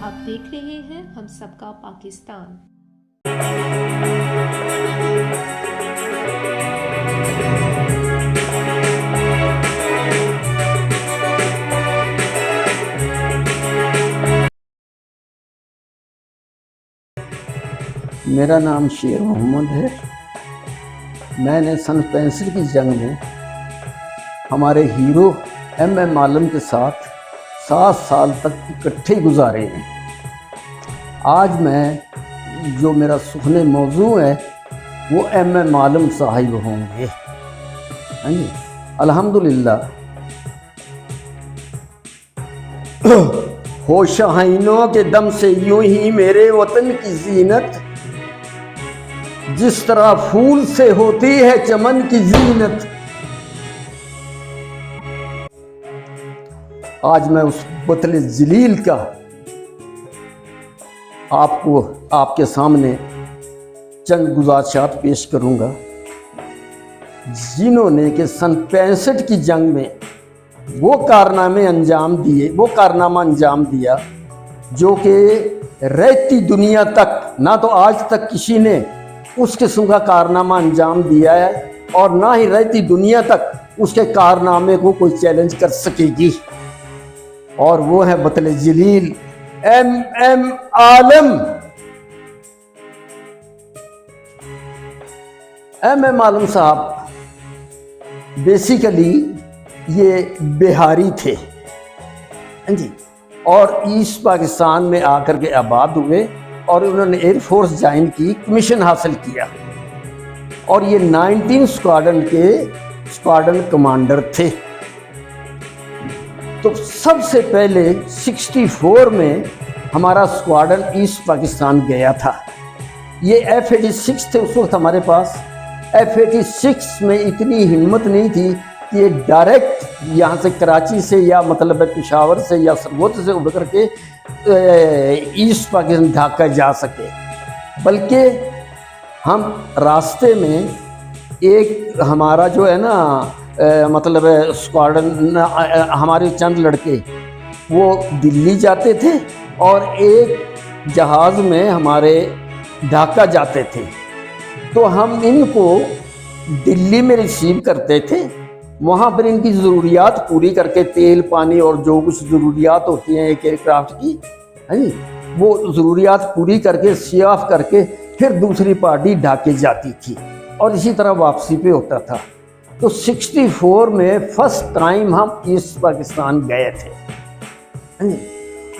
आप देख रहे हैं हम सबका पाकिस्तान। मेरा नाम शेर मोहम्मद है। मैंने सन 65 की जंग में हमारे हीरो एम आलम के साथ 7 साल तक इकट्ठे गुजारे हैं। आज मैं जो मेरा सुखने मौजू है वो एम आलम साहिब होंगे। हाँ जी, अल्हम्दुलिल्लाह। हो शाहीनों के दम से यूं ही मेरे वतन की जीनत, जिस तरह फूल से होती है चमन की जीनत। आज मैं उस बतले जलील का आपके सामने चंद गुज़ारिशात पेश करूंगा, जिन्होंने कि सन 65 की जंग में वो कारनामा अंजाम दिया जो कि रहती दुनिया तक ना तो आज तक किसी ने उस किस्म का कारनामा अंजाम दिया है और ना ही रहती दुनिया तक उसके कारनामे को कोई चैलेंज कर सकेगी। और वो है बतले जलील एम आलम। एम आलम साहब बेसिकली ये बिहारी थे जी, और ईस्ट पाकिस्तान में आकर के आबाद हुए और उन्होंने एयरफोर्स ज्वाइन की, कमीशन हासिल किया और ये 19 स्क्वाड्रन के स्क्वाड्रन कमांडर थे। तो सबसे पहले 64 में हमारा स्क्वाड्रन ईस्ट पाकिस्तान गया था। ये F-86 थे उस वक्त हमारे पास। F-86 में इतनी हिम्मत नहीं थी कि ये डायरेक्ट यहाँ से कराची से या मतलब पेशावर से या सरगोदा से उड़ करके ईस्ट पाकिस्तान ढाका जा सके, बल्कि हम रास्ते में एक हमारा जो है ना मतलब स्क्वाड्रन, हमारे चंद लड़के वो दिल्ली जाते थे और एक जहाज़ में हमारे ढाका जाते थे। तो हम इनको दिल्ली में रिसीव करते थे, वहाँ पर इनकी ज़रूरियात पूरी करके तेल पानी और जो कुछ ज़रूरियात होती हैं एक एयरक्राफ्ट की, है जी, वो ज़रूरियात पूरी करके सियाफ करके फिर दूसरी पार्टी ढाके जाती थी और इसी तरह वापसी पे होता था। तो 64 में फर्स्ट टाइम हम ईस्ट पाकिस्तान गए थे।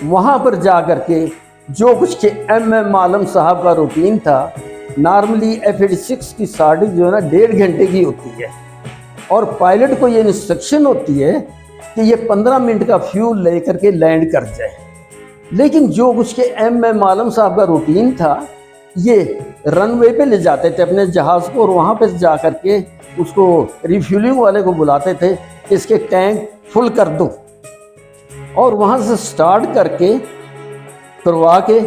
वहाँ पर जा कर के जो कुछ के एम आलम साहब का रूटीन था, नॉर्मली F-86 की स्टार्टिंग जो है ना 1.5 घंटे की होती है और पायलट को ये इंस्ट्रक्शन होती है कि ये 15 मिनट का फ्यूल ले करके लैंड कर जाए। लेकिन जो कुछ के एम आलम साहब का रूटीन था, ये रनवे पे ले जाते थे अपने जहाज़ को और वहाँ पे जा करके उसको रिफ्यूलिंग वाले को बुलाते थे कि इसके टैंक फुल कर दो, और वहाँ से स्टार्ट करके करवा के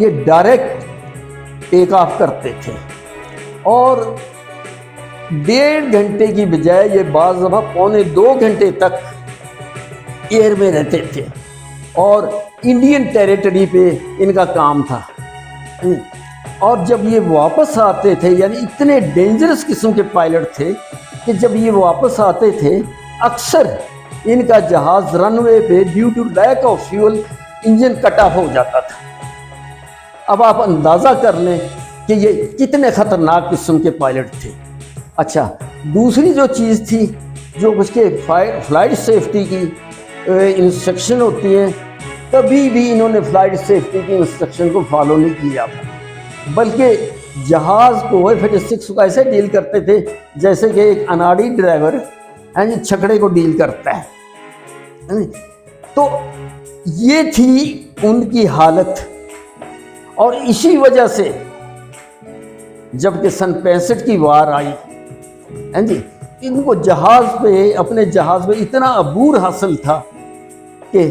ये डायरेक्ट टेक ऑफ करते थे और 1.5 घंटे की बजाय ये बाज़ दफ़ा 1.25 घंटे तक एयर में रहते थे और इंडियन टेरिटरी पे इनका काम था। और जब ये वापस आते थे, यानी इतने डेंजरस किस्म के पायलट थे कि जब ये वापस आते थे अक्सर इनका जहाज़ रनवे पे due to lack of fuel engine cut off हो जाता था। अब आप अंदाज़ा कर लें कि ये कितने ख़तरनाक किस्म के पायलट थे। अच्छा, दूसरी जो चीज़ थी, जो उसके फ्लाइट सेफ्टी की इंस्ट्रक्शन होती हैं, कभी भी इन्होंने फ्लाइट सेफ्टी की इंस्ट्रक्शन को फॉलो नहीं किया था, बल्कि जहाज़ को F-86 को ऐसे डील करते थे जैसे कि एक अनाड़ी ड्राइवर छकड़े को डील करता है। तो ये थी उनकी हालत, और इसी वजह से जबकि सन 65 की वार आई हैं जी, इनको जहाज़ पे, अपने जहाज़ पे इतना अबूर हासिल था कि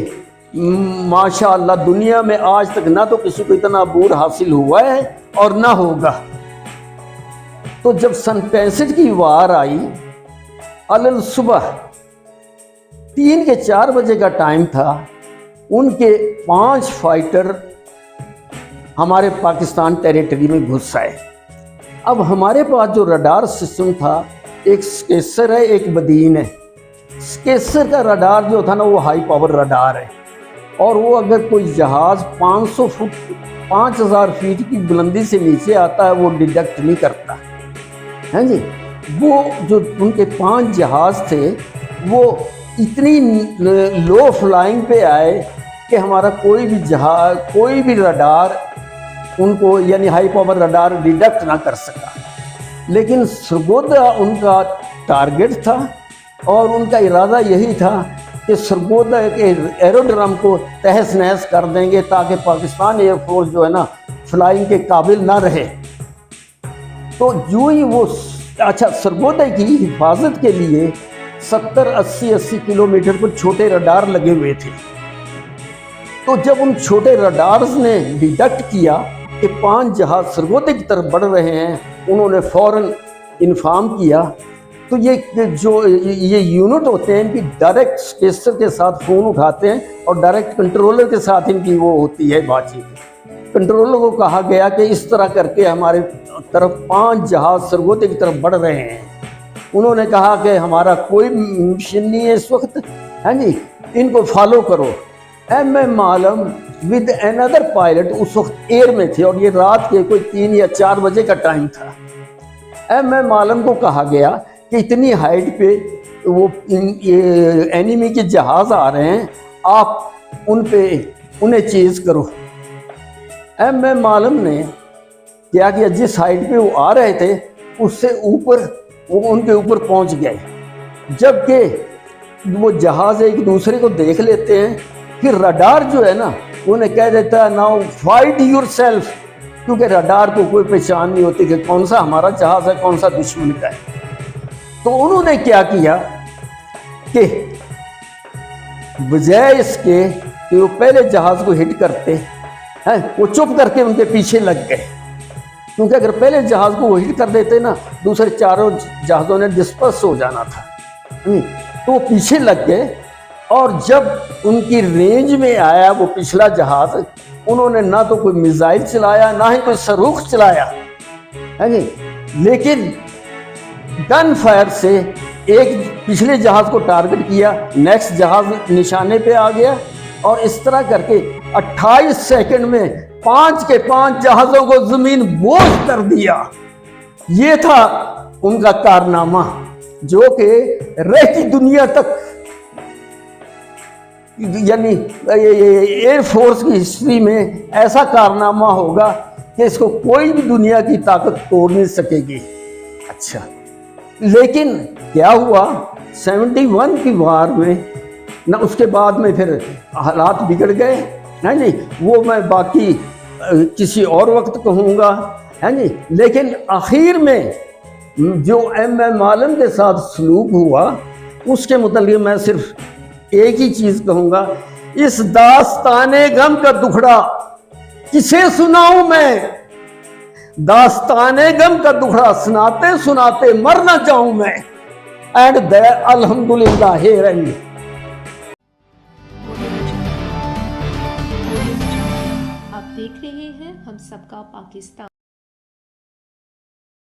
माशाअल्लाह दुनिया में आज तक ना तो किसी को इतना अबूर हासिल हुआ है और ना होगा। तो जब सन 65 की वार आई, अलल सुबह 3 के 4 बजे का टाइम था, उनके 5 फाइटर हमारे पाकिस्तान टेरिटरी में घुस आए। अब हमारे पास जो रडार सिस्टम था, एक स्केसर है, एक बदीन है। स्केसर का रडार जो था ना, वो हाई पावर रडार है, और वो अगर कोई जहाज़ 500 फुट 5000 फीट की बुलंदी से नीचे आता है, वो डिटेक्ट नहीं करता है जी। वो जो उनके 5 जहाज़ थे, वो इतनी लो फ्लाइंग पे आए कि हमारा कोई भी जहाज, कोई भी रडार उनको, यानी हाई पावर रडार, डिटेक्ट ना कर सका। लेकिन सरगोदा उनका टारगेट था, और उनका इरादा यही था कि सरगोदा के एरोड्रम को तहस नहस कर देंगे, ताकि पाकिस्तान एयरफोर्स जो है ना, फ्लाइंग के काबिल ना रहे। तो यूं ही वो, अच्छा, सरगोदा की हिफाजत के लिए 70-80 किलोमीटर पर छोटे रडार लगे हुए थे। तो जब उन छोटे रडार्स ने डिटेक्ट किया कि 5 जहाज सरगोदा की तरफ बढ़ रहे हैं, उन्होंने फ़ौरन इन्फॉर्म किया। तो ये यूनिट होते हैं, इनकी डायरेक्ट स्पेसर के साथ फ़ोन उठाते हैं, और डायरेक्ट कंट्रोलर के साथ इनकी वो होती है बातचीत। कंट्रोलर को कहा गया कि इस तरह करके हमारे तरफ 5 जहाज सरगोदा की तरफ बढ़ रहे हैं। उन्होंने कहा कि हमारा कोई मिशन नहीं है इस वक्त, है जी, इनको फॉलो करो। MM Alam with another pilot उस वक्त एयर में थे, और ये रात के कोई 3 या 4 बजे का टाइम था। MM आलम को कहा गया कि इतनी हाइट पे वो एनिमी के जहाज़ आ रहे हैं, आप उन्हें चेज़ करो। MM आलम ने क्या किया, जिस हाइट पे वो आ रहे थे उससे ऊपर वो उनके ऊपर पहुंच गए। जबकि वो जहाज़ एक दूसरे को देख लेते हैं, फिर रडार जो है ना, उन्हें कह देता है नाउ फाइट योरसेल्फ, क्योंकि रडार को कोई पहचान नहीं होती कि कौन सा हमारा जहाज़ है, कौन सा दुश्मन का है। तो उन्होंने क्या किया कि बजाय इसके कि वो पहले जहाज़ को हिट करते हैं, वो चुप करके उनके पीछे लग गए। क्योंकि अगर पहले जहाज़ को वो हिट कर देते ना, दूसरे चारों जहाज़ों ने डिस्पर्स हो जाना था। तो वो पीछे लग गए, और जब उनकी रेंज में आया वो पिछला जहाज़, उन्होंने ना तो कोई मिसाइल चलाया, ना ही कोई सरूख चलाया, है जी, लेकिन गन फायर से एक पिछले जहाज़ को टारगेट किया, नेक्स्ट जहाज़ निशाने पे आ गया, और इस तरह करके 28 सेकंड में 5 के 5 जहाज़ों को ज़मीन बोझ कर दिया। ये था उनका कारनामा, जो कि रहती दुनिया तक, यानी एयरफोर्स की हिस्ट्री में ऐसा कारनामा होगा कि इसको कोई भी दुनिया की ताकत तोड़ नहीं सकेगी। अच्छा, लेकिन क्या हुआ 71 की वार में ना, उसके बाद में फिर हालात बिगड़ गए, है नहीं, वो मैं बाकी किसी और वक्त कहूँगा, है नहीं। लेकिन आखिर में जो MM आलम के साथ सलूक हुआ, उसके मुतालिक मैं सिर्फ एक ही चीज़ कहूँगा, इस दास्ताने गम का दुखड़ा किसे सुनाऊं मैं, दास्ताने गम का दुखड़ा सुनाते सुनाते मर ना जाऊं मैं। एंड देयर अल्हम्दुलिल्लाह हियर एंड। आप देख रहे हैं हम सबका पाकिस्तान।